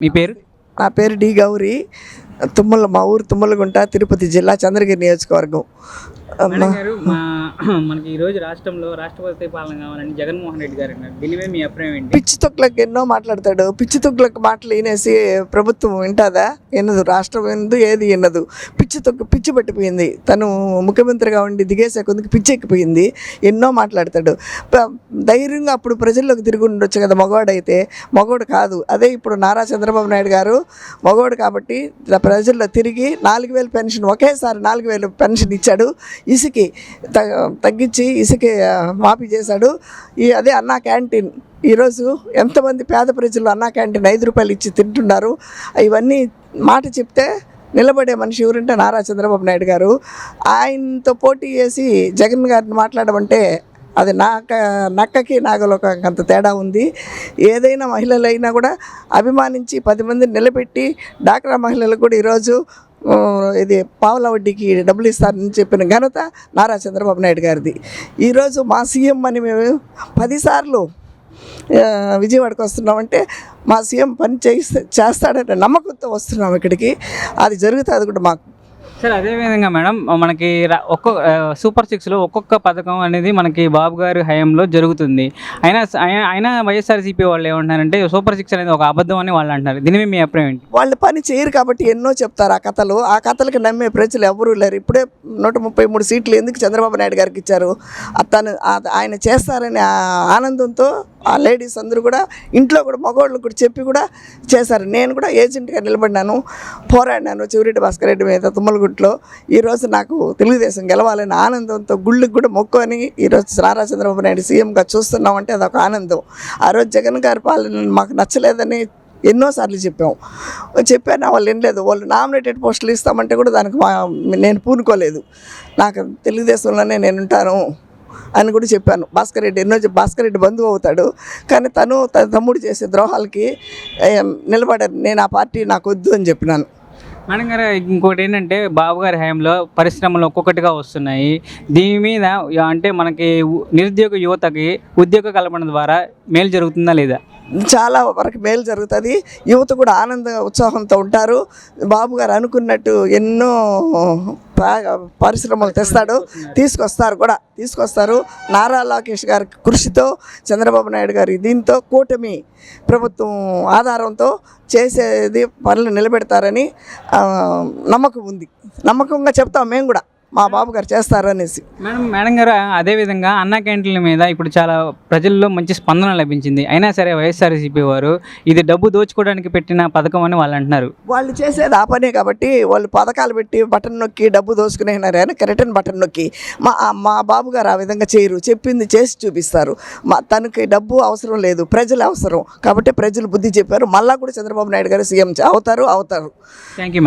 మీ పేరు? నా పేరు డి గౌరీ. మా ఊరు తుమ్మలగుంట, తిరుపతి జిల్లా, చంద్రగిరి నియోజకవర్గం. మేడం గారు, మనకి ఈరోజు రాష్ట్రంలో రాష్ట్రపతి పాలన కావాలని జగన్మోహన్ రెడ్డి గారు అన్నారు. దీని మీద మీ అభిప్రాయం ఏంటి? పిచ్చి తొక్కులకు ఎన్నో మాట్లాడతాడు. పిచ్చి తొక్కులకు మాటలు వినేసి ప్రభుత్వం వింటాదా? వినదు. రాష్ట్రం వినదు, ఏది వినదు. పిచ్చి పట్టిపోయింది. తను ముఖ్యమంత్రిగా ఉండి దిగేసే కొందుకు పిచ్చి ఎక్కిపోయింది. ఎన్నో మాట్లాడతాడు. ధైర్యంగా అప్పుడు ప్రజల్లోకి తిరిగి ఉండొచ్చు కదా. మగవాడైతే మగవాడు కాదు. అదే ఇప్పుడు నారా చంద్రబాబు నాయుడు గారు మగవాడు కాబట్టి ప్రజల్లో తిరిగి 4,000 పెన్షన్ ఒకేసారి 4,000 పెన్షన్ ఇచ్చాడు. ఇసుకి తగ్గించి ఇసుకి మాఫీ చేశాడు. అదే అన్నా క్యాంటీన్ ఈరోజు ఎంతమంది పేద ప్రజలు అన్నా క్యాంటీన్ 5 రూపాయలు ఇచ్చి తింటున్నారు. ఇవన్నీ మాట చెప్తే నిలబడే మనిషి ఎవరంటే నారా చంద్రబాబు నాయుడు గారు. ఆయనతో పోటీ చేసి జగన్ గారిని మాట్లాడమంటే అది నక్కకి నాగలోకానికి అంత తేడా ఉంది. ఏదైనా మహిళలైనా కూడా అభిమానించి 10 మందిని నిలబెట్టి డాక్రా మహిళలకు కూడా ఈరోజు ఇది పావుల వడ్డీకి డబ్బులు ఇస్తారని చెప్పిన ఘనత నారా చంద్రబాబు నాయుడు గారిది. ఈరోజు మా సీఎం అని మేము 10 సార్లు విజయవాడకు వస్తున్నామంటే మా సీఎం పని చేస్తాడనే నమ్మకంతో వస్తున్నాం ఇక్కడికి. అది జరుగుతుంది కూడా మాకు. సార్, అదేవిధంగా మేడం, మనకి సూపర్ సిక్స్లో ఒక్కొక్క పథకం అనేది మనకి బాబు గారి హయాంలో జరుగుతుంది. అయినా వైఎస్ఆర్సీపీ వాళ్ళు ఏమంటున్నారంటే సూపర్ సిక్స్ అనేది ఒక అబద్ధం అని వాళ్ళు అంటున్నారు. దీని మీద మీ అభిప్రాయం ఏంటి? వాళ్ళు పని చేయరు కాబట్టి ఎన్నో చెప్తారు ఆ కథలు. ఆ కథలకు నమ్మే ప్రజలు ఎవరూ లేరు. ఇప్పుడే 133 సీట్లు ఎందుకు చంద్రబాబు నాయుడు గారికి ఇచ్చారు? ఆయన చేస్తారనే ఆనందంతో ఆ లేడీస్ అందరూ కూడా ఇంట్లో కూడా మగవాళ్ళు కూడా చెప్పి కూడా చేశారు. నేను కూడా ఏజెంట్గా నిలబడినాను, పోరాడినాను చివరెడ్డి భాస్కర్ రెడ్డి మీద తుమ్మలగుంటలో. ఈరోజు నాకు తెలుగుదేశం గెలవాలని ఆనందంతో గుళ్ళకి కూడా మొక్కుని ఈరోజు నారా చంద్రబాబు నాయుడు సీఎంగా చూస్తున్నామంటే అదొక ఆనందం. ఆ రోజు జగన్ గారి పాలన మాకు నచ్చలేదని ఎన్నోసార్లు చెప్పాను. వాళ్ళు వినలేదు. వాళ్ళు నామినేటెడ్ పోస్టులు ఇస్తామంటే కూడా దానికి నేను పూనుకోలేదు. నాకు తెలుగుదేశంలోనే నేను ఉంటాను అని కూడా చెప్పాను. భాస్కర్ రెడ్డి బంధువు అవుతాడు, కానీ తన తమ్ముడు చేసే ద్రోహాలకి నిలబడారు. నేను ఆ పార్టీ నాకు వద్దు అని చెప్పినాను. మేడం గారు, ఇంకోటి ఏంటంటే బాబు గారి హయాంలో పరిశ్రమలు ఒక్కొక్కటిగా వస్తున్నాయి. దీని మీద అంటే మనకి నిరుద్యోగ యువతకి ఉద్యోగ కల్పన ద్వారా మేలు జరుగుతుందా లేదా? చాలా వరకు మేలు జరుగుతుంది. యువత కూడా ఉత్సాహంతో ఉంటారు. బాబు గారు అనుకున్నట్టు ఎన్నో పరిశ్రమలు తీసుకొస్తారు. నారా లోకేష్ గారి కృషితో, చంద్రబాబు నాయుడు గారి దీంతో, కూటమి ప్రభుత్వం ఆధారంతో చేసేది పనులు నిలబెడతారని నమ్మకం ఉంది. నమ్మకంగా చెప్తాం మేము కూడా మా బాబు గారు చేస్తారనేసి. మేడం గారు, అదేవిధంగా అన్నా క్యాంటీన్ల మీద ఇప్పుడు చాలా ప్రజల్లో మంచి స్పందన లభించింది. అయినా సరే వైఎస్ఆర్సీపీ వారు ఇది డబ్బు దోచుకోవడానికి పెట్టిన పథకం అని వాళ్ళు అంటున్నారు. వాళ్ళు చేసేది ఆ పనే కాబట్టి వాళ్ళు పథకాలు పెట్టి బటన్ నొక్కి డబ్బు దోచుకునేనారు అని రిటర్న్ బటన్ నొక్కి. మా బాబు గారు ఆ విధంగా చేయరు. చెప్పింది చేసి చూపిస్తారు. తనకి డబ్బు అవసరం లేదు, ప్రజలు అవసరం కాబట్టి ప్రజలు బుద్ధి చెప్పారు. మళ్ళా కూడా చంద్రబాబు నాయుడు గారు సీఎం అవుతారు. Thank you madam.